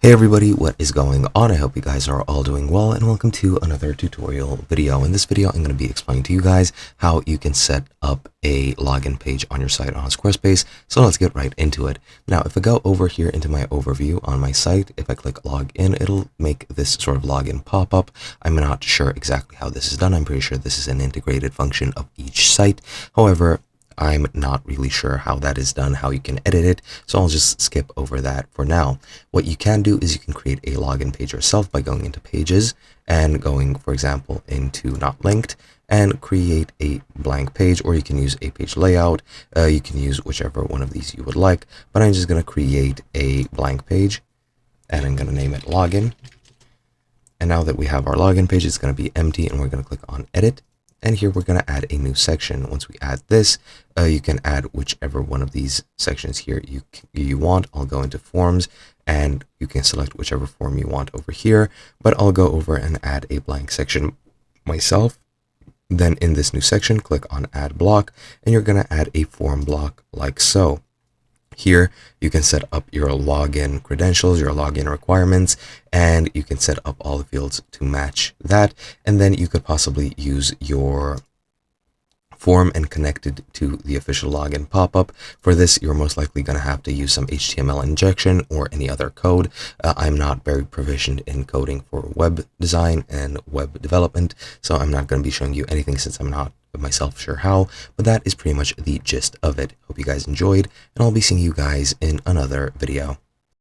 Hey everybody, what is going on? I hope you guys are all doing well and welcome to another tutorial video. In this video, I'm going to be explaining to you guys how you can set up a login page on your site on Squarespace. So let's get right into it. Now, if I go over here into my overview on my site, if I click login, it'll make this sort of login pop up. I'm not sure exactly how this is done. I'm pretty sure this is an integrated function of each site. However, I'm not really sure how that is done, how you can edit it, so I'll just skip over that for now. What you can do is you can create a login page yourself by going into pages and going, for example, into not linked and create a blank page, or you can use a page layout. You can use whichever one of these you would like, but I'm just going to create a blank page and I'm going to name it login. And now that we have our login page, it's going to be empty and we're going to click on edit. And here we're going to add a new section. Once we add this, you can add whichever one of these sections here you want. I'll go into forms and you can select whichever form you want over here, but I'll go over and add a blank section myself. Then in this new section, click on add block and you're going to add a form block like so. Here, you can set up your login credentials, your login requirements, and you can set up all the fields to match that. And then you could possibly use your form and connect it to the official login pop-up. For this, you're most likely going to have to use some HTML injection or any other code. I'm not very proficient in coding for web design and web development, so I'm not going to be showing you anything since I'm not myself sure how, but that is pretty much the gist of it. Hope you guys enjoyed, and I'll be seeing you guys in another video.